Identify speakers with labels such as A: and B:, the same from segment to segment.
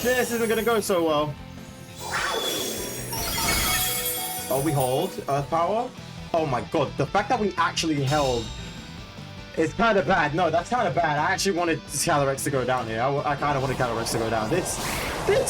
A: This isn't gonna go so well. Oh, we hold. Earth power. Oh my god, the fact that we actually held is kind of bad. No, that's kind of bad. I actually wanted calyrex to go down here. I kind of wanted calyrex to go down. This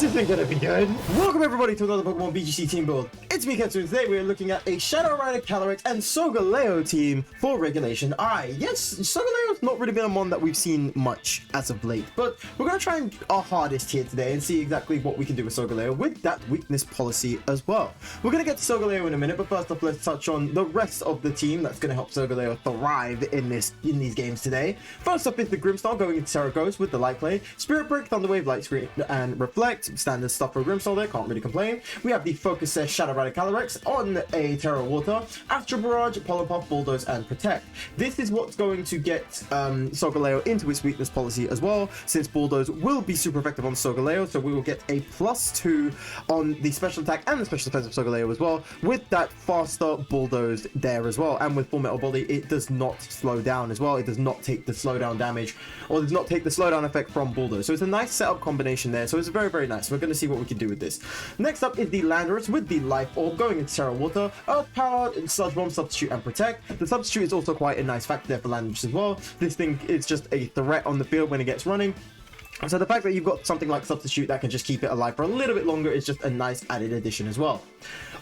A: isn't gonna be good. Welcome everybody to another Pokemon VGC team build. It's me, Ketsu, and today we're looking at a Shadow Rider, Calyrex, and SOLGALEO team for Regulation I. Yes, SOLGALEO's not really been a mon that we've seen much as of late, but we're gonna try our hardest here today and see exactly what we can do with SOLGALEO with that weakness policy as well. We're gonna get to SOLGALEO in a minute, but first off, let's touch on the rest of the team that's gonna help SOLGALEO thrive in these games today. First up is the Grimmsnarl going into Terra Ghost with the Light Play, Spirit Break, Thunder Wave, Light Screen, and Reflect. Standard stuff for Grimmsnarl there, can't really complain. We have the Focus Sash Shadow Rider Calyrex on a Terra Water, Astral Barrage, Pollen Puff, Bulldoze, and Protect. This is what's going to get SOLGALEO into its weakness policy as well, since Bulldoze will be super effective on SOLGALEO, so we will get a +2 on the special attack and the special defense of SOLGALEO as well, with that faster Bulldoze there as well. And with Full Metal Body, it does not slow down as well. It does not take the slowdown damage, or does not take the slowdown effect from Bulldoze. So it's a nice setup combination there. So it's very, very nice. We're going to see what we can do with this. Next up is the Landorus with the Life Orb going into Terra Water, Earth Power, Sludge Bomb, Substitute, and Protect. The Substitute is also quite a nice factor there for Landorus as well. This thing is just a threat on the field when it gets running. So the fact that you've got something like Substitute that can just keep it alive for a little bit longer is just a nice added addition as well.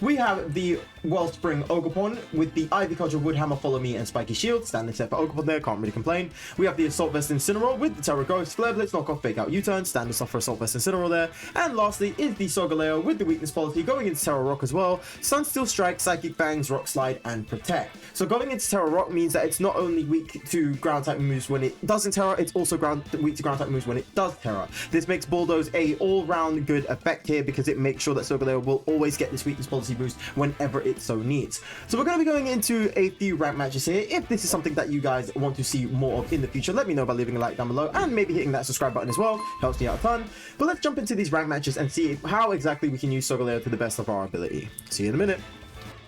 A: We have the Wellspring Ogerpon with the Ivy Cudgel, Woodhammer, Follow Me, and Spiky Shield. Standard set for Ogerpon there, can't really complain. We have the Assault Vest Incineroar with the Terra Ghost, Flare Blitz, Knock Off, Fake Out, U-Turn. Standard stuff for Assault Vest Incineroar there. And lastly is the SOLGALEO with the Weakness Policy going into Terra Rock as well. Sunsteel Strike, Psychic Fangs, Rock Slide, and Protect. So going into Terra Rock means that it's not only weak to ground type moves when it doesn't Terra, it's also weak to ground type moves when it does Terra. This makes Bulldoze a all-round good effect here because it makes sure that SOLGALEO will always get this weakness policy boost whenever it so needs. So we're going to be going into a few rank matches here. If this is something that you guys want to see more of in the future, let me know by leaving a like down below and maybe hitting that subscribe button as well. Helps me out a ton. But let's jump into these rank matches and see how exactly we can use SOLGALEO to the best of our ability. See you in a minute.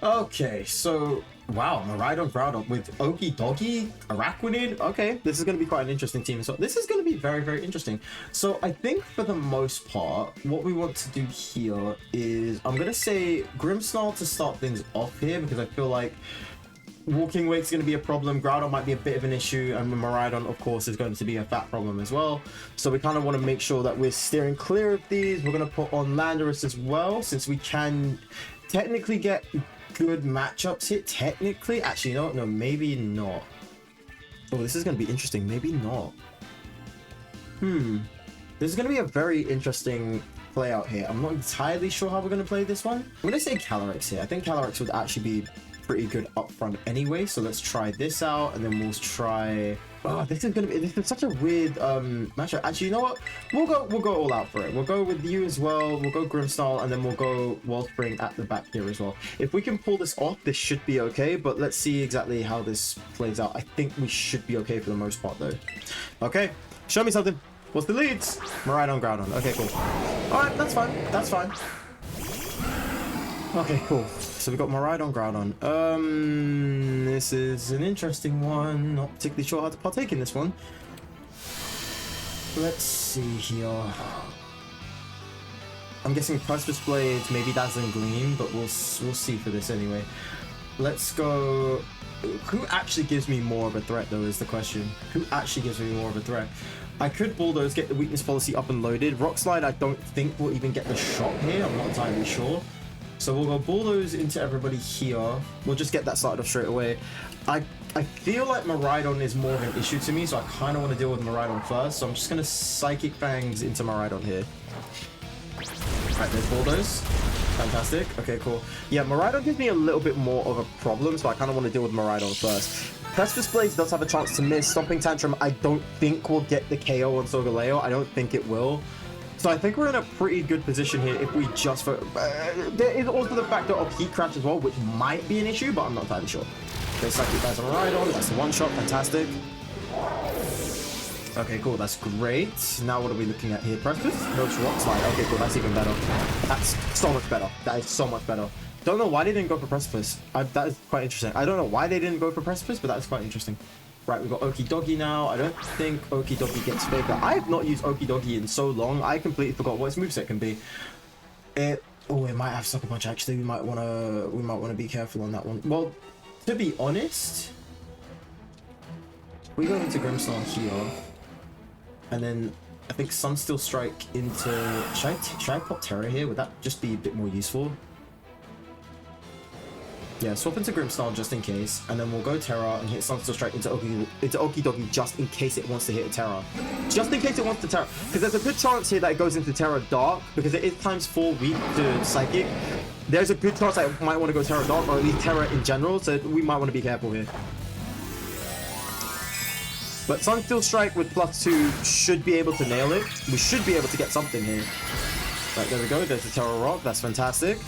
A: Okay, so wow, Miraidon Groudon with Okie Dokie, Araquanid. Okay, this is going to be quite an interesting team. So this is going to be very, very interesting. So I think for the most part, what we want to do here is I'm going to say Grimmsnarl to start things off here because I feel like Walking Wake's going to be a problem. Groudon might be a bit of an issue, and Miraidon, of course, is going to be a fat problem as well. So we kind of want to make sure that we're steering clear of these. We're going to put on Landorus as well, since we can technically get good matchups here. Technically, actually, no, maybe not. Oh, this is going to be interesting. Maybe not. This is going to be a very interesting play out here. I'm not entirely sure how we're going to play this one. I'm going to say Calyrex here. I think Calyrex would actually be pretty good up front anyway, so let's try this out, and then we'll try... Oh, this is such a weird matchup. Actually, you know what? We'll go all out for it. We'll go with you as well. We'll go Grimmsnarl, and then we'll go Wellspring at the back here as well. If we can pull this off, this should be okay, but let's see exactly how this plays out. I think we should be okay for the most part, though. Okay, show me something. What's the leads? Miraidon Groudon. Okay, cool. Alright, that's fine. That's fine. Okay, cool. So we got Miraidon Groudon. This is an interesting one. Not particularly sure how to partake in this one. Let's see here. I'm guessing Precipice Blades, maybe Dazzling Gleam, but we'll see for this anyway. Let's go. Who actually gives me more of a threat, though, is the question. Who actually gives me more of a threat? I could Bulldoze, get the weakness policy up and loaded. Rock Slide, I don't think we'll even get the shot here. I'm not entirely sure. So we'll go Bulldoze into everybody here. We'll just get that started off straight away. I feel like Miraidon is more of an issue to me, so I kind of want to deal with Miraidon first. So I'm just going to Psychic Fangs into Miraidon here. Alright, there's Bulldoze. Fantastic. Okay, cool. Yeah, Miraidon gives me a little bit more of a problem, so I kind of want to deal with Miraidon first. Precipice Blades does have a chance to miss. Stomping Tantrum, I don't think will get the KO on SOLGALEO. I don't think it will. So I think we're in a pretty good position here if we just... there is also the factor of Heat Crash as well, which might be an issue, but I'm not entirely sure. Okay, Psychic Fangs on Miraidon. That's the one shot. Fantastic. Okay, cool. That's great. Now what are we looking at here? Precipice? No, it's Rock Slide. Okay, cool. That's even better. That's so much better. That is so much better. Don't know why they didn't go for Precipice. That is quite interesting. I don't know why they didn't go for Precipice, but that is quite interesting. Right, we've got Okie Dokie now. I don't think Okie Dokie gets bigger. I have not used Okie Dokie in so long. I completely forgot what its moveset can be. It might have Sucker Punch actually. We might wanna be careful on that one. Well, to be honest, we go into Grimmsnarl here, and then I think Sunsteel Strike into. Should I pop Terra here? Would that just be a bit more useful? Yeah, swap into Grimmsnarl just in case, and then we'll go Terra and hit Sunsteel Strike into Okie Dokie just in case it wants to hit a Terra. Just in case it wants to Terra. Because there's a good chance here that it goes into Terra Dark, because it is ×4 weak to Psychic. There's a good chance that it might want to go Terra Dark, or at least Terra in general, so we might want to be careful here. But Sunsteel Strike with +2 should be able to nail it. We should be able to get something here. Right, there we go. There's the Terra Rock. That's fantastic.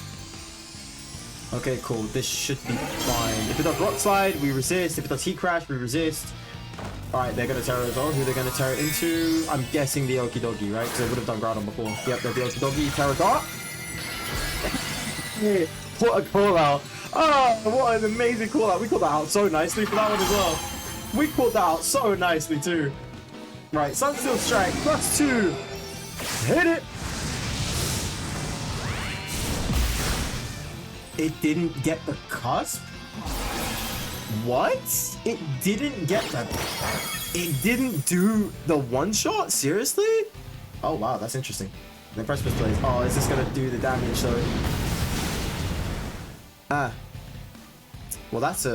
A: Okay, cool. This should be fine. If it does Rock Slide, we resist. If it does Heat Crash, we resist. Alright, they're going to Terra as well. Who are they going to Terra into? I'm guessing the Okie Dokie, right? Because they would have done Groudon before. Yep, they're the Okie Dokie. Terra Dark. What a call out. Oh, what an amazing call out. We called that out so nicely for that one as well. We called that out so nicely too. Right, Sunsteel Strike, +2. Hit it. It didn't get the cusp? What? It didn't get the... It didn't do the one-shot? Seriously? Oh, wow, that's interesting. The precipice plays. Oh, is this going to do the damage, though? Ah. Well, that's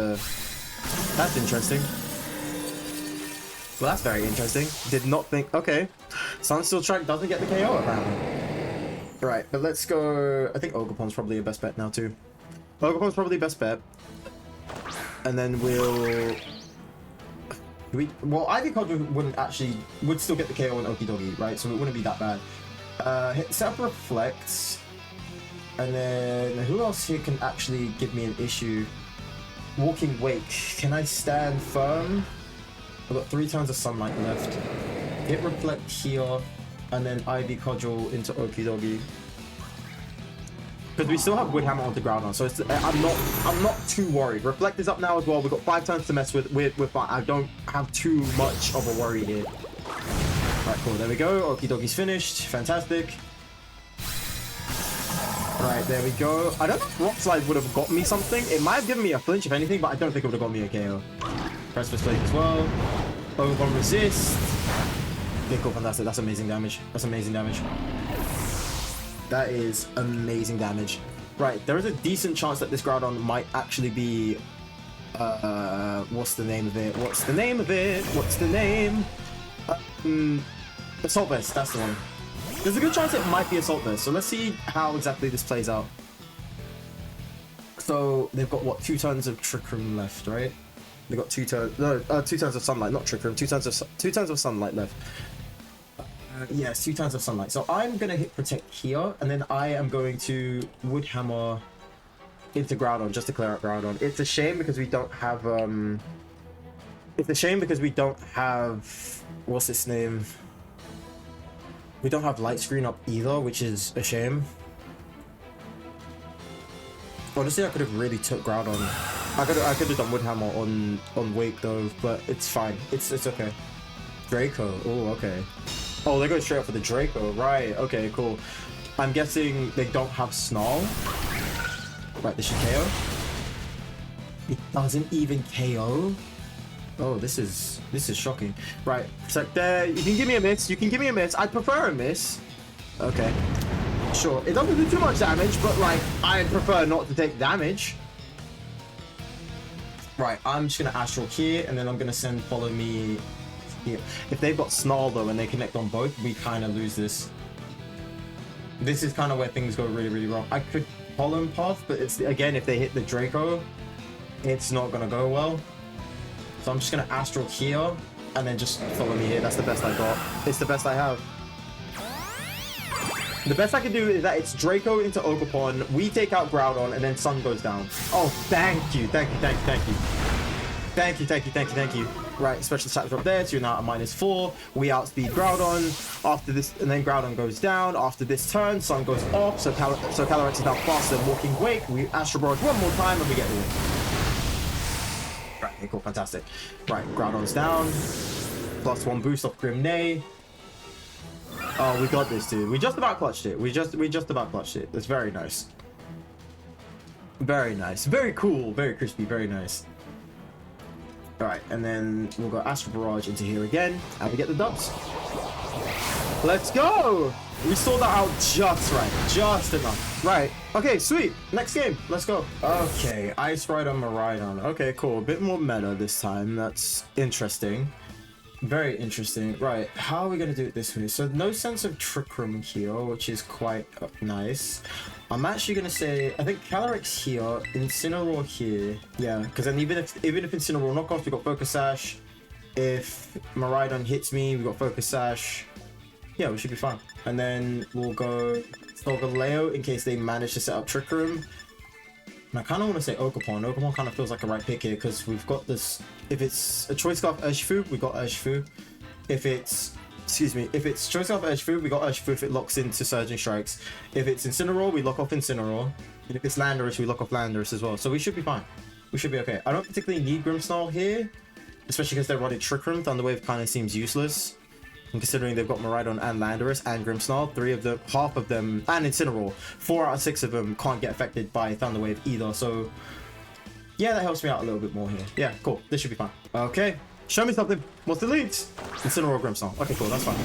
A: interesting. Well, that's very interesting. Did not think... Okay. Sunsteel Strike doesn't get the KO, apparently. Right, but let's go... I think Ogerpon's probably your best bet now, too. Ogerpon's probably best bet. And then we'll... Well, Ivy Cod would still get the KO on Okie Dokie, right? So it wouldn't be that bad. Set up Reflect. And then who else here can actually give me an issue? Walking Wake. Can I stand firm? I've got 3 times of sunlight left. Hit Reflect here. And then Ivy Cudgel into Okie Dokie. Because we still have Wood Hammer onto Groudon, so I'm not too worried. Reflect is up now as well. We've got 5 turns to mess with I don't have too much of a worry here. Alright, cool. There we go. Okie Dokie's finished. Fantastic. Right, there we go. I don't know if Rock Slide would have got me something. It might have given me a flinch, if anything, but I don't think it would have got me a KO. Precipice Plate as well. Overcome Resist. Okay, cool. Fantastic. That's amazing damage. That's amazing damage. That is amazing damage. Right, there is a decent chance that this Groudon might actually be... what's the name of it? What's the name of it? What's the name? Assault Vest, that's the one. There's a good chance it might be Assault Vest, so let's see how exactly this plays out. So, they've got, what, 2 turns of Trick Room left, right? They've got 2 turns... No, 2 turns of Sunlight, not Trick Room. 2 turns of Sunlight left. Yes, 2 turns of Sunlight. So I'm going to hit Protect here, and then I am going to Wood Hammer into Groudon, just to clear out Groudon. It's a shame because we don't have, what's its name? We don't have Light Screen up either, which is a shame. Honestly, I could have really took Groudon. I could have done Wood Hammer on Wake though, but it's fine. It's okay. Draco. Oh, okay. Oh, they go straight up for the Draco. Right. Okay, cool. I'm guessing they don't have Snarl. Right, this should KO. It doesn't even KO. Oh, this is shocking. Right, Protect there. You can give me a miss. You can give me a miss. I'd prefer a miss. Okay. Sure. It doesn't do too much damage, but like, I'd prefer not to take damage. Right, I'm just gonna Astral here, and then I'm gonna send Follow Me here. If they've got Snarl though, and they connect on both, we kind of lose this. This is kind of where things go really, really wrong. I could Pollen Puff, but it's, again, if they hit the Draco, it's not gonna go well. So I'm just gonna Astral here, and then just Follow Me here. That's the best I got. It's the best I have. The best I can do is that it's Draco into Ogerpon, we take out Groudon, and then Sun goes down. Oh, thank you, thank you, thank you, thank you. Thank you, thank you, thank you, thank you. Right, special attack drop there, so you're now at -4. We outspeed Groudon. After this, and then Groudon goes down. After this turn, Sun goes off, so Calyrex is now faster than Walking Wake. We Astro Barrage one more time, and we get the win. Right, Okay, cool, fantastic. Right, Groudon's down. +1 boost off Grimnay. Oh, we got this, dude. We just about clutched it. We just about clutched it. It's very nice. Very nice. Very cool. Very crispy. Very nice. Alright, and then we'll go Astral Barrage into here again. And we get the dubs. Let's go! We saw that out just right. Just enough. Right. Okay, sweet. Next game. Let's go. Okay, Ice Rider, Miraidon. Okay, cool. A bit more meta this time. That's interesting. Very interesting. Right, how are we going to do it this way? So no sense of Trick Room here, which is quite nice. I'm actually going to say, I think Calyrex here, Incineroar here. Yeah, because then even if Incineroar knockoff, we got Focus Sash. If Miraidon hits me, we got Focus Sash. Yeah, we should be fine. And then we'll go SOLGALEO in case they manage to set up Trick Room. And I kind of want to say Ogerpon. Ogerpon kind of feels like a right pick here because we've got this. If it's a Choice Scarf Urshifu, we got Urshifu. If it's, if it's Choice Scarf Urshifu, we got Urshifu if it locks into Surging Strikes. If it's Incineroar, we lock off Incineroar. And if it's Landorus, we lock off Landorus as well. So we should be fine. We should be okay. I don't particularly need Grimmsnarl here, especially because they're running Trick Room. Thunder Wave kind of seems useless. And considering they've got Miraidon and Landorus and Grimmsnarl, 3 of them, half of them, and Incineroar, 4 out of 6 of them can't get affected by Thunder Wave either. So yeah, that helps me out a little bit more here. Yeah, cool. This should be fine. Okay, show me something. What's the leads? Incineroar, Grimmsnarl. Okay, cool. That's fine.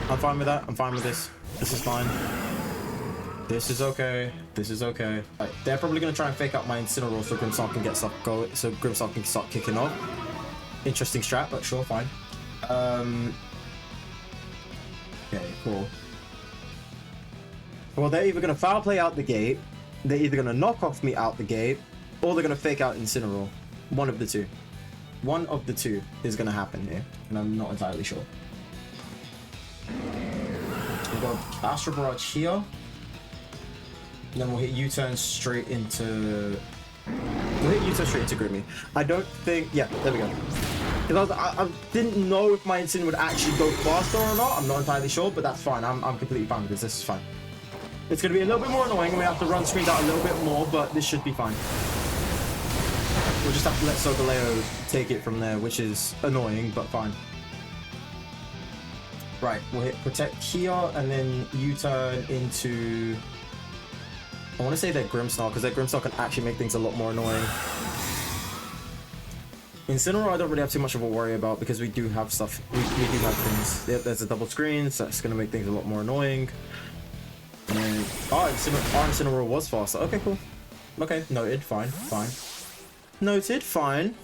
A: I'm fine with that. I'm fine with this. This is fine. This is okay. This is okay. Right, they're probably gonna try and fake out my Incineroar so Grimmsnarl can get stuff going. So Grimmsnarl can start kicking off. Interesting strat, but sure, fine. Okay, cool. Well, they're either going to foul play out the gate, they're either going to knock off me out the gate, or they're going to fake out Incineroar. One of the two. One of the two is going to happen here, and I'm not entirely sure. We've got Astral Barrage here, and then we'll hit U-turn straight into... We'll hit U-turn straight into Grimmy. I don't think... Yeah, there we go. Because I didn't know if my Incineroar would actually go faster or not. I'm not entirely sure, but that's fine. I'm completely fine with this. This is fine. It's going to be a little bit more annoying. We have to run screens out a little bit more, but this should be fine. We'll just have to let SOLGALEO take it from there, which is annoying, but fine. Right, we'll hit Protect here, and then U-turn into... I want to say their Grimmsnarl, because their Grimmsnarl can actually make things a lot more annoying. Incineroar I don't really have too much of a worry about because we do have stuff, we do have things. Yep, there's a double screen, so that's going to make things a lot more annoying. And Incineroar was faster. Okay, cool. Okay, noted, fine, fine. Noted, fine.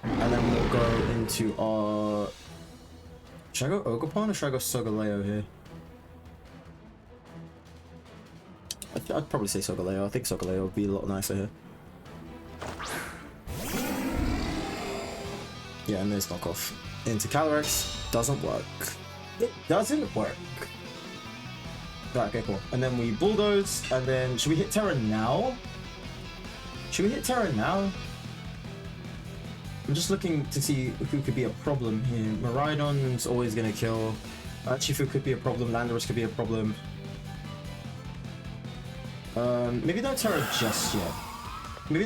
A: And then we'll go into our... Should I go Ogerpon or should I go SOLGALEO here? I'd probably say SOLGALEO. I think SOLGALEO would be a lot nicer here. Yeah, and there's knockoff. Into Calyrex. Doesn't work. It doesn't work. Right, okay, cool. And then we bulldoze, and then should we hit Terra now? Should we hit Terra now? I'm just looking to see who could be a problem here. Miraidon's always gonna kill. Urshifu could be a problem. Landorus could be a problem. Maybe don't Terra just yet. Maybe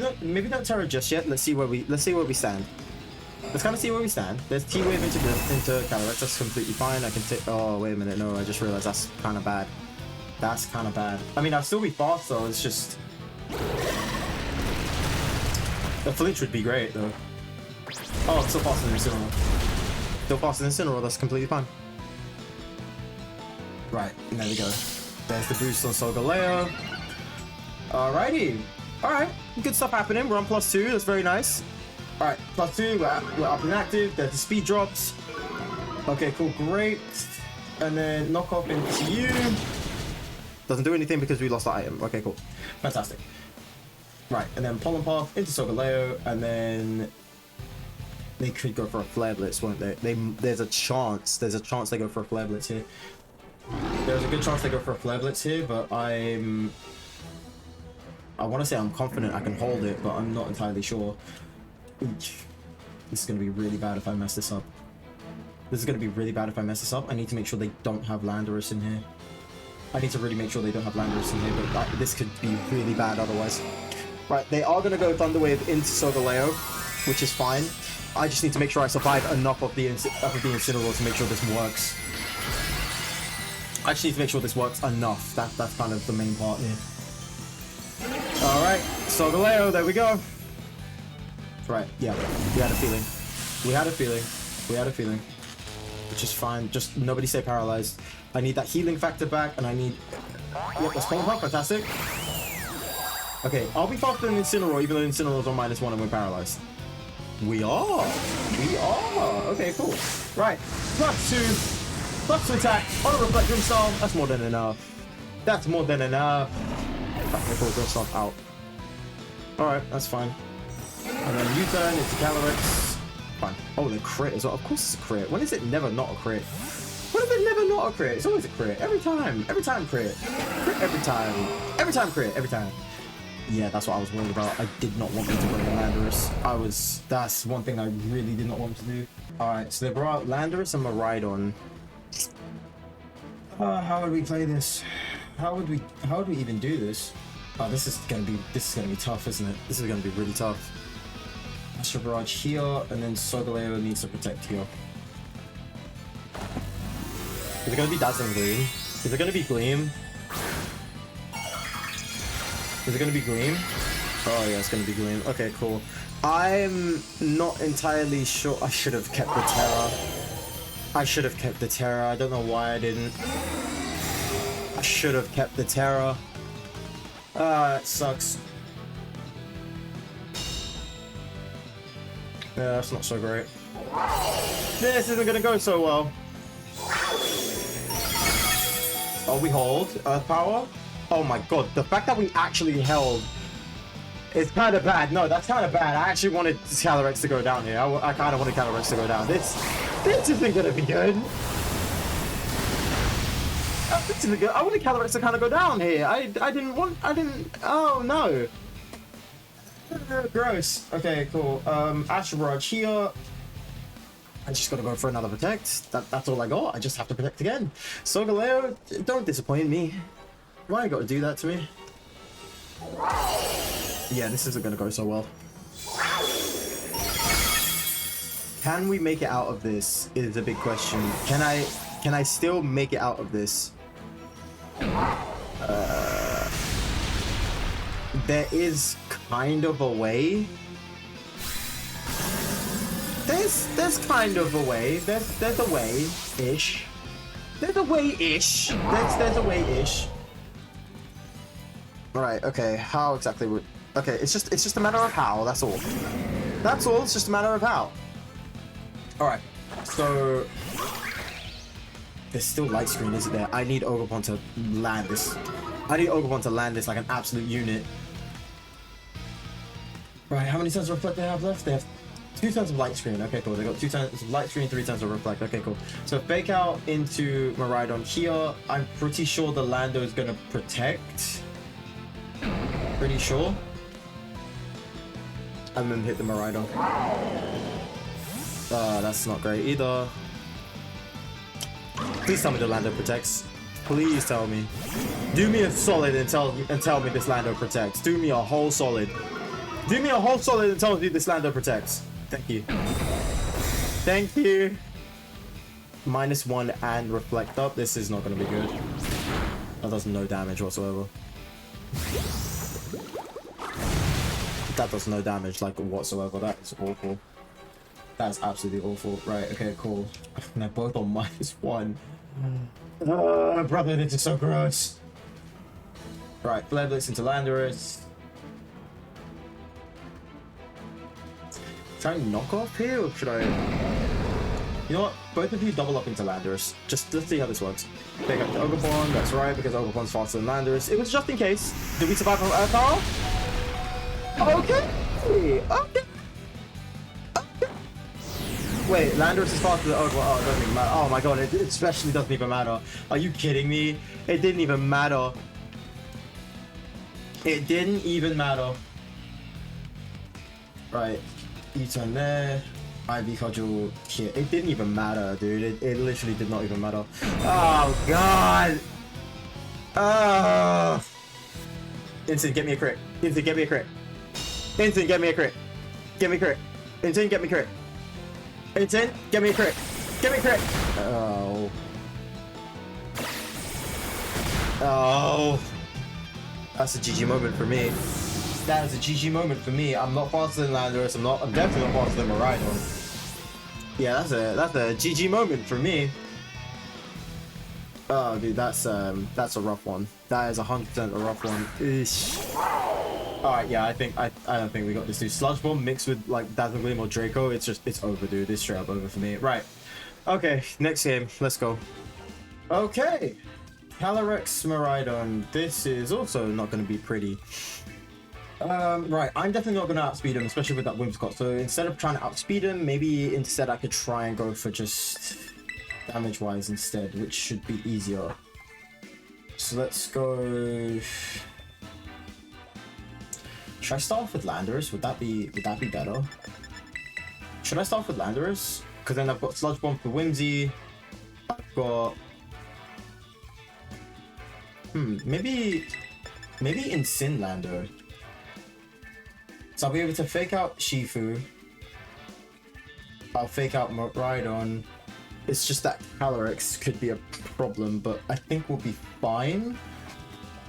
A: don't Terra just yet. Let's see where we stand. Let's kind of see where we stand. There's T-Wave into Calyrex. That's completely fine. I can take... Oh, wait a minute. No, I just realized that's kind of bad. That's kind of bad. I mean, I'll still be fast, though. It's just... The flinch would be great, though. Oh, it's still faster than Incineroar. Still faster than Incineroar. That's completely fine. Right. And there we go. There's the boost on SOLGALEO. Alrighty. Alright. Good stuff happening. We're on +2. That's very nice. Alright, +2, we're up and active, there's the speed drops. Okay, cool, great. And then knock off into you. Doesn't do anything because we lost the item. Okay, cool. Fantastic. Right, and then Pollen Path into SOLGALEO, and then they could go for a Flare Blitz, won't they? There's a chance they go for a Flare Blitz here. There's a good chance they go for a Flare Blitz here, but I want to say I'm confident I can hold it, but I'm not entirely sure. This is going to be really bad if I mess this up. This is going to be really bad if I mess this up. I need to make sure they don't have Landorus in here. I need to really make sure they don't have Landorus in here, but this could be really bad otherwise. Right, they are going to go Thunder Wave into SOLGALEO. which is fine. I just need to make sure I survive enough of the Incineroar to make sure this works. I just need to make sure this works enough. That's kind of the main part here. Alright, SOLGALEO, there we go. Right, yeah, we had a feeling. We had a feeling. Which is fine, just nobody stay paralyzed. I need that healing factor back, and I need... Yep, that's Pokémon, fantastic. Okay, I'll be faster than Incineroar, even though Incineroar's on -1 and we're paralyzed. We are! Okay, cool. Right, plus 2 attack, on a reflection style, that's more than enough. Okay, cool, go stuff out. Alright, that's fine. And then U-turn into calyrex. Fine. Oh, the crit as well. Of course it's a crit. When is it never not a crit? When is it never not a crit? It's always a crit. Every time crit. Crit every time. Every time crit. Every time. Yeah, that's what I was worried about. I did not want them to bring Landorus. That's one thing I really did not want to do. Alright, so they brought out Landorus and Miraidon. How would we play this? How would we even do this? Oh, this is gonna be tough, isn't it? This is gonna be really tough. Astro Barrage here, and then SOLGALEO needs to protect here. Is it gonna be Dazzling Gleam? Is it gonna be Gleam? Is it gonna be Gleam? Oh yeah, it's gonna be Gleam. Okay, cool. I'm not entirely sure. I should have kept the Terra. I don't know why I didn't. I should have kept the Terra. It sucks. Yeah, that's not so great. This isn't gonna go so well. Oh, we hold Earth Power. Oh my god, the fact that we actually held is kind of bad. No, that's kind of bad. I actually wanted calyrex to go down here. I kind of wanted calyrex to go down. This isn't gonna be good. This isn't good. I wanted calyrex to kind of go down here. I didn't. Oh no. Gross. Okay, cool. Astro Barrage here. I just gotta go for another protect. That's all I got. I just have to protect again. SOLGALEO, don't disappoint me. Why you gotta do that to me? Yeah, this isn't gonna go so well. Can we make it out of this? Is a big question. Can I still make it out of this? There is kind of a way. There's kind of a way. There's a way-ish. There's a way-ish. There's a way-ish. Right, okay, how exactly would... Okay, it's just a matter of how, that's all. That's all, it's just a matter of how. Alright, so... There's still light screen, isn't there? I need Ogerpon to land this. I need Ogerpon to land this like an absolute unit. Right, how many turns of reflect they have left? They have 2 turns of light screen. Okay, cool. They got 2 turns of light screen, 3 turns of reflect. Okay, cool. So fake out into Miraidon here. I'm pretty sure the Lando is gonna protect. Pretty sure. And then hit the Miraidon. That's not great either. Please tell me the Lando protects. Please tell me. Do me a solid and tell me this Lando protects. Do me a whole solid. Do me a whole solid and tell me this Lando protects. Thank you. Thank you. -1 and reflect up. This is not going to be good. That does no damage whatsoever. That does no damage like whatsoever. That is awful. That is absolutely awful. Right, okay, cool. They're both on -1. Brother, this is so gross. Right, Flare Blitz into Landorus. Try and knock off here, or should I... You know what? Both of you double up into Landorus. Let's see how this works. Pick up the Ogerpon, that's right, because Ogerpon's faster than Landorus. It was just in case. Did we survive from Earth Power? Okay! Okay! Wait, Landorus is faster than Ogerpon. Oh, it doesn't even matter. Oh my god, it especially doesn't even matter. Are you kidding me? It didn't even matter. It didn't even matter. Right. U-turn there. IV Cudgel here. It didn't even matter, dude. It literally did not even matter. Oh, God. Instant, get me a crit. Instant, get me a crit. Instant, get me a crit. Get me a crit. Insane, get me crit. Insane, get me a crit. Get me a crit. Oh. Oh. That's a GG moment for me. That is a GG moment for me. I'm not faster than Landorus. I'm definitely not faster than Miraidon. Yeah, that's a GG moment for me. Oh, dude, that's a rough one. That is 100% a rough one. Eesh. All right, yeah, I don't think we got this, dude. Sludge Bomb mixed with like Dazzling Gleam or Draco. It's over, dude. It's straight up over for me. Right. Okay, next game. Let's go. Okay. Calyrex Miraidon. This is also not going to be pretty. Right, I'm definitely not going to outspeed him, especially with that Whimsicott. So instead of trying to outspeed him, maybe instead I could try and go for just damage-wise instead, which should be easier. So let's go. Should I start off with Landorus? Would that be better? Should I start off with Landorus? Because then I've got Sludge Bomb for Whimsy. I've got maybe Insane Lando. So I'll be able to fake out Shifu. I'll fake out Miraidon. It's just that Calyrex could be a problem, but I think we'll be fine.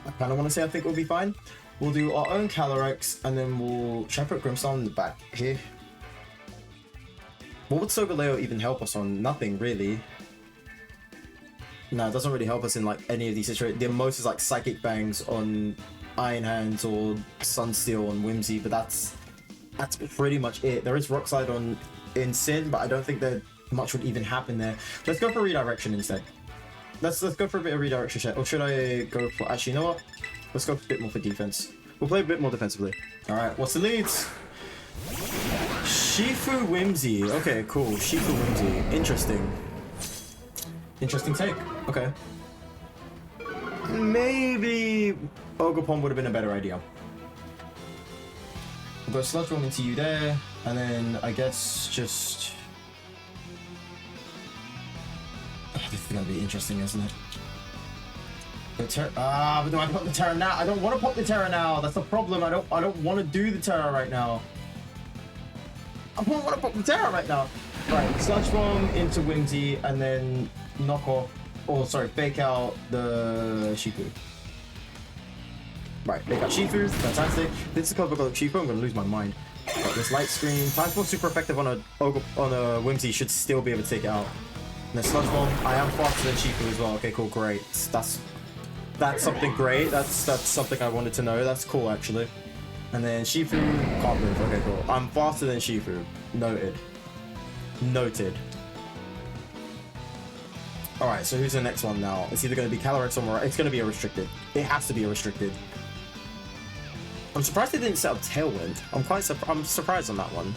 A: I kind of want to say I think we'll be fine. We'll do our own Calyrex, and then we'll... Should I put Grimmsnarl in the back here? What would SOLGALEO even help us on? Nothing, really. No, it doesn't really help us in like any of these situations. The most is like Psychic Bangs on Iron Hands or Sunsteel on Whimsy, but that's pretty much it. There is Rock Slide on Insane, but I don't think that much would even happen there. Let's go for redirection instead. Let's go for a bit of redirection shit. Or should I go for... Actually, you know what? Let's go a bit more for defense. We'll play a bit more defensively. Alright, what's the leads? Shifu Whimsy. Okay, cool. Shifu Whimsy. Interesting. Interesting take. Okay. Maybe Ogerpon would have been a better idea. We'll go Sludge Bomb into you there, and then I guess just... This is gonna be interesting, isn't it? But do I pop the Terra now? I don't want to pop the Terra now. That's the problem. I don't want to do the Terra right now. I don't want to pop the Terra right now. Right, Sludge Bomb into Whimsy, and then knock off, or sorry, fake out the Shifu. Right, fake out Shifu. Fantastic. This is because I've got Shifu. I'm gonna lose my mind. Right, this light screen. Time Spell super effective on a Whimsy. Should still be able to take it out. And then Sludge Bomb. I am faster than Shifu as well. Okay, cool, great. That's something great. That's something I wanted to know. That's cool, actually. And then Shifu can't move. Okay, cool. I'm faster than Shifu. Noted. Noted. Alright, so who's the next one now? It's either going to be Calyrex or Miraidon. It's going to be a restricted. It has to be a restricted. I'm surprised they didn't set up Tailwind. I'm surprised on that one.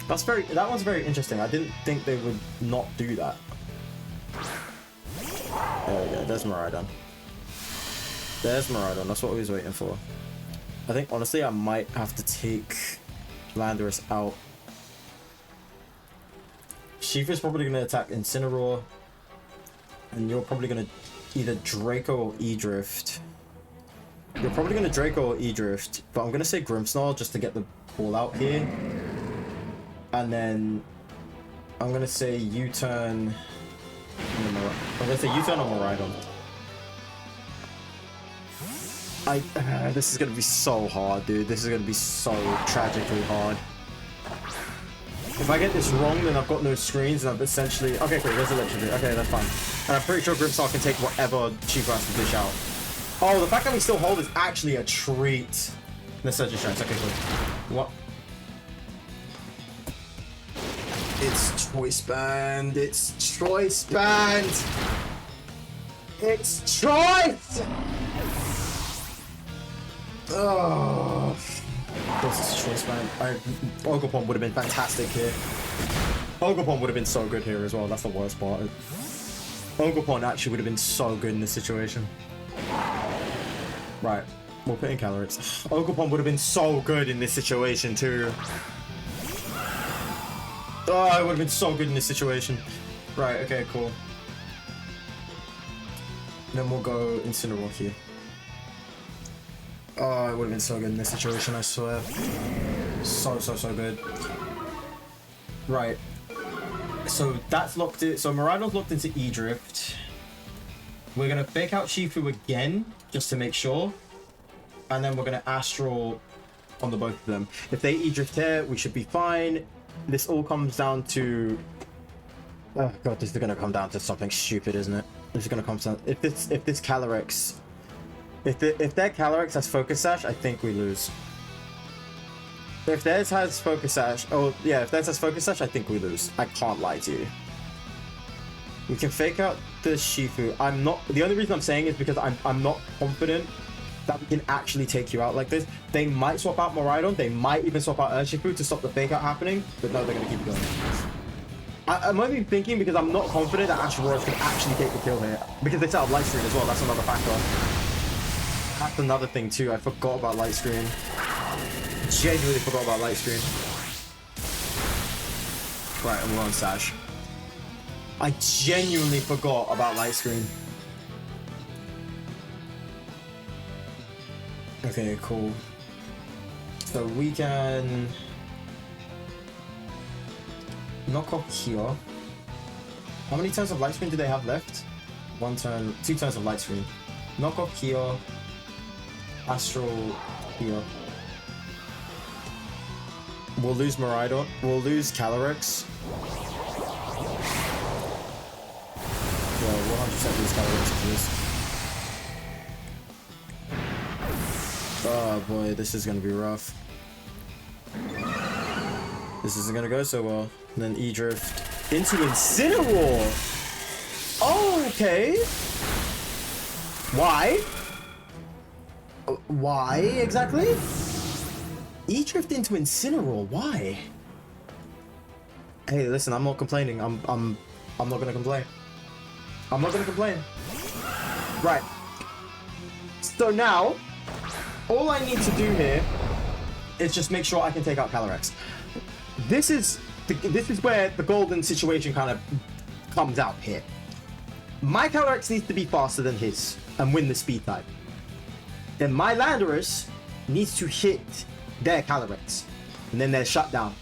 A: That one's very interesting. I didn't think they would not do that. There we go. There's Miraidon. There's Miraidon. That's what we was waiting for. I think, honestly, I might have to take Landorus out. Shifu's probably going to attack Incineroar. And you're probably going to either Draco or E-Drift. You're probably going to Draco or E-Drift. But I'm going to say Grimmsnarl just to get the ball out here. And then I'm going to say U-turn. I'm going to say U-turn on Miraidon. This is going to be so hard, dude. This is going to be so tragically hard. If I get this wrong, then I've got no screens, and I've essentially... Okay, cool, there's a legendary. Okay, that's fine. And I'm pretty sure Grimmsnarl can take whatever Shifu has to dish out. Oh, the fact that we still hold is actually a treat. The Surge Strikes. Okay, cool. What? It's Choice Band. It's Choice Band. It's Choice! Oh, this is Choice Band. Ogerpon would have been fantastic here. Ogerpon would have been so good here as well. That's the worst part. Ogerpon actually would have been so good in this situation. Right, we'll put in Calyrex. Ogerpon would have been so good in this situation too. Oh, it would have been so good in this situation. Right, okay, cool. Then we'll go Incineroar here. Oh, it would have been so good in this situation, I swear. So good. Right. So that's locked in. So Miraidon's locked into E-Drift. We're gonna fake out Shifu again, just to make sure. And then we're gonna Astral on the both of them. If they E-Drift here, we should be fine. This all comes down to... Oh god, this is gonna come down to something stupid, isn't it? This is gonna come down... If this Calyrex... If their Calyrex has Focus Sash, I think we lose. If theirs has Focus Sash... Oh, yeah, if theirs has Focus Sash, I think we lose. I can't lie to you. We can fake out the Shifu. I'm not... The only reason I'm saying is because I'm not confident that we can actually take you out like this. They might swap out Miraidon. They might even swap out Urshifu to stop the fake out happening. But no, they're going to keep going. I'm only thinking because I'm not confident that Ash can actually take the kill here. Because they set up Light Screen as well. That's another factor. That's another thing too. I forgot about Light Screen. Genuinely forgot about Light Screen. Right, and we're on Sash. I genuinely forgot about Light Screen. Okay, cool. So we can knock off here. How many turns of Light Screen do they have left? 1 turn, 2 turns of Light Screen. Knock off here. Astral here. We'll lose Miraidon. We'll lose Calyrex. Yeah, we'll 100% lose Calyrex for this. Oh boy, this is gonna be rough. This isn't gonna go so well. And then E-Drift into Incineroar! Okay! Why? Why exactly? E-Drift into Incineroar, why? Hey, listen, I'm not complaining. I'm not gonna complain. I'm not gonna complain. Right. So now, all I need to do here is just make sure I can take out Calyrex. This is where the golden situation kind of comes out here. My Calyrex needs to be faster than his and win the speed type. Then my Landorus needs to hit their Calyrex, and then they're shut down.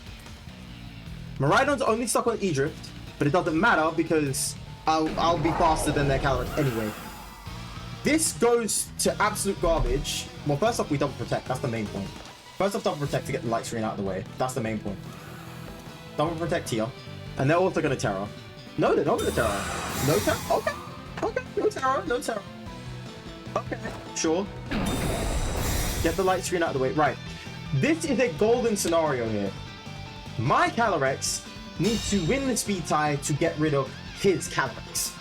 A: Miraidon's only stuck on E-Drift, but it doesn't matter because I'll be faster than their Calyrex anyway. This goes to absolute garbage. Well, first off, we double protect. That's the main point. First off, double protect to get the Light Screen out of the way. That's the main point. Double protect here, and they're also gonna Terra. No, they're not gonna Terra. No Terra. Okay. Okay. No Terra. No Terra. Okay. Sure. Get the Light Screen out of the way. Right. This is a golden scenario here. My Calyrex needs to win the speed tie to get rid of his Calyrex.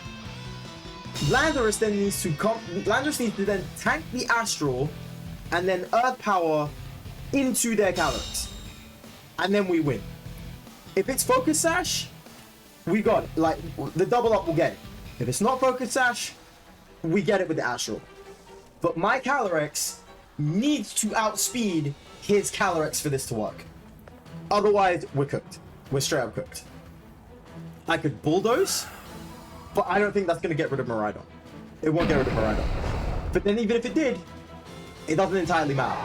A: Landorus then needs to Landorus needs to then tank the Astral and then Earth Power into their Calyrex. And then we win. If it's Focus Sash, we got it. Like, the double up will get it. If it's not Focus Sash, we get it with the Astral. But my Calyrex needs to outspeed his Calyrex for this to work. Otherwise, we're cooked. We're straight up cooked. I could Bulldoze, but I don't think that's going to get rid of Miraidon. It won't get rid of Miraidon. But then even if it did, it doesn't entirely matter.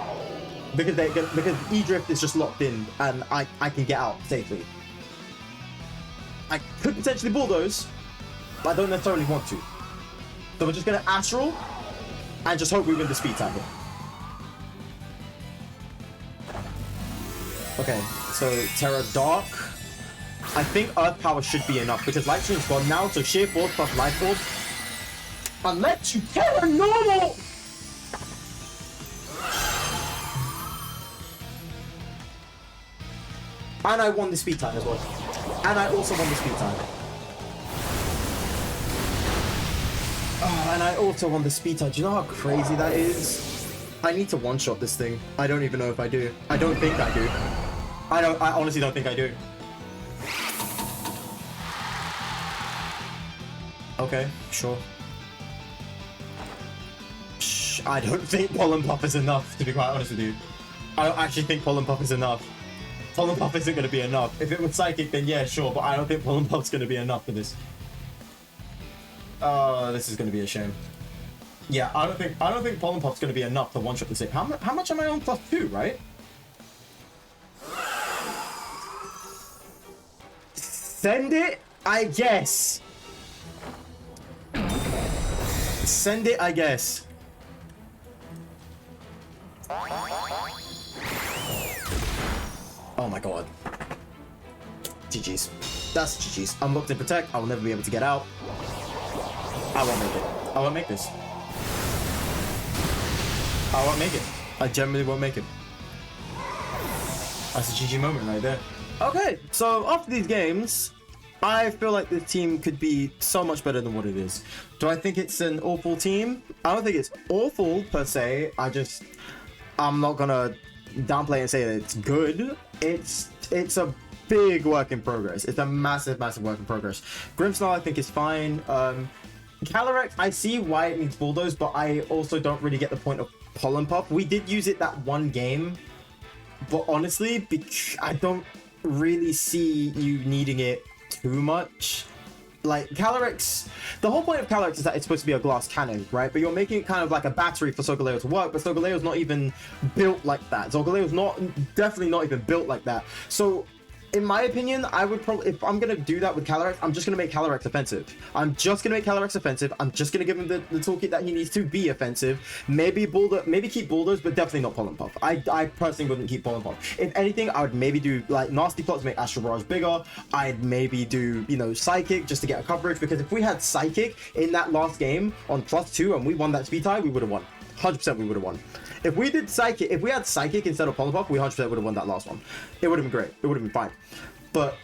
A: Because E-Drift is just locked in and I can get out safely. I could potentially Bulldoze, but I don't necessarily want to. So we're just going to Astral and just hope we win the speed tackle. Okay, so Terra Dark. I think Earth Power should be enough because Light Stream's gone now, so Sheer Force plus Life Orb. Unless you Terra Normal! And I won the speed time as well. And I also won the speed time. Oh, and I also won the speed time. Do you know how crazy that is? I need to one-shot this thing. I don't even know if I do. I don't think I do. I honestly don't think I do. Okay, sure. I don't think Pollen Puff is enough, to be quite honest with you. I don't actually think Pollen Puff is enough. Pollen Puff isn't going to be enough. If it was Psychic, then yeah, sure, but I don't think Pollen Puff's going to be enough for this. This is going to be a shame. Yeah, I don't think Pollen Puff's going to be enough to one-shot the save. How much am I on +2, right? Send it, I guess. Send it, I guess. Oh my god. GG's. That's GG's. I'm locked in protect. I will never be able to get out. I won't make it. I won't make this. I won't make it. I genuinely won't make it. That's a GG moment right there. Okay, so after these games, I feel like this team could be so much better than what it is. Do I think it's an awful team? I don't think it's awful per se. I'm not gonna downplay and say that it's good. It's a big work in progress. It's a massive work in progress. Grimmsnarl I think is fine. Calyrex, I see why it needs bulldoze, but I also don't really get the point of pollen puff. We did use it that one game, but honestly, I don't really see you needing it too much. Like Calyrex, the whole point of Calyrex is that it's supposed to be a glass cannon, right? But you're making it kind of like a battery for SOLGALEO to work, but SOLGALEO's not even built like that. SOLGALEO's definitely not even built like that. So in my opinion, I would probably, if I'm gonna do that with Calyrex, I'm just gonna make Calyrex offensive. I'm just gonna give him the toolkit that he needs to be offensive. Maybe keep Bulldoze, but definitely not Pollen Puff. I personally wouldn't keep Pollen Puff. If anything, I would maybe do like Nasty Plot to make Astral Barrage bigger. I'd maybe do, you know, Psychic just to get a coverage, because if we had Psychic in that last game on +2 and we won that speed tie, we would have won. 100% we would have won. If we did Psychic, if we had Psychic instead of Pollen Puff, we 100% would have won that last one. It would have been great. It would have been fine. But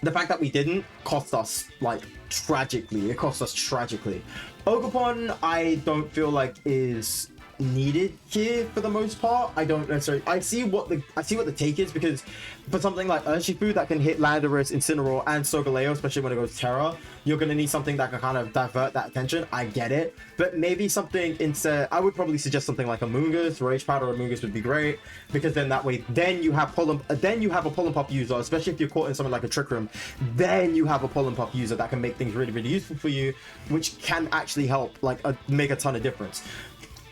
A: the fact that we didn't cost us like tragically. It cost us tragically. Ogerpon, I don't feel like is needed here for the most part. I don't necessarily. I see what the take is, because for something like Urshifu that can hit Landorus, Incineroar, and SOLGALEO, especially when it goes Terra, you're gonna need something that can kind of divert that attention. I get it, but maybe something instead. I would probably suggest something like Amoonguss. Rage Powder Amoonguss would be great, because then that way, then you have a Pollen Puff user, especially if you're caught in something like a Trick Room. Then you have a Pollen Puff user that can make things really, really useful for you, which can actually help like make a ton of difference.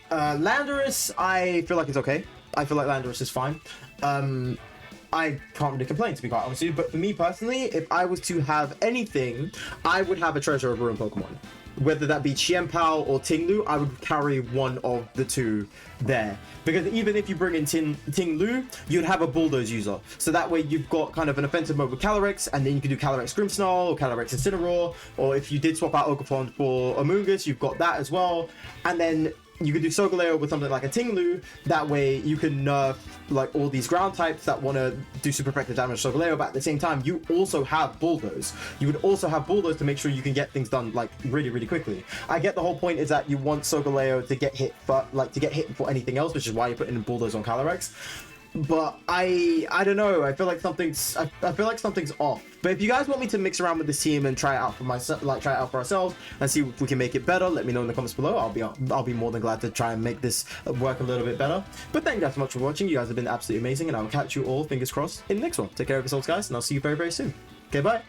A: Landorus, I feel like it's okay. I feel like Landorus is fine. I can't really complain, to be quite honest with you, but for me personally, if I was to have anything, I would have a Treasure of Ruin Pokemon. Whether that be Chien-Pao or Ting-Lu, I would carry one of the two there. Because even if you bring in Ting-Lu, you'd have a Bulldoze user. So that way you've got kind of an offensive mode with Calyrex, and then you can do Calyrex Grimmsnarl or Calyrex Incineroar, or if you did swap out Ogerpon for Amoonguss, you've got that as well. And then you could do SOLGALEO with something like a Ting-Lu. That way you can nerf like all these ground types that want to do super effective damage to SOLGALEO, but at the same time you also have Bulldoze. You would also have Bulldoze to make sure you can get things done like really, really quickly. I get the whole point is that you want SOLGALEO to get hit before anything else, which is why you put in Bulldoze on Calyrex. But I don't know. I feel like something's off. But if you guys want me to mix around with this team and try it out for myself, like try it out for ourselves and see if we can make it better, let me know in the comments below. I'll be more than glad to try and make this work a little bit better. But thank you guys so much for watching. You guys have been absolutely amazing, and I will catch you all, fingers crossed, in the next one. Take care of yourselves, guys, and I'll see you very, very soon. Okay, bye.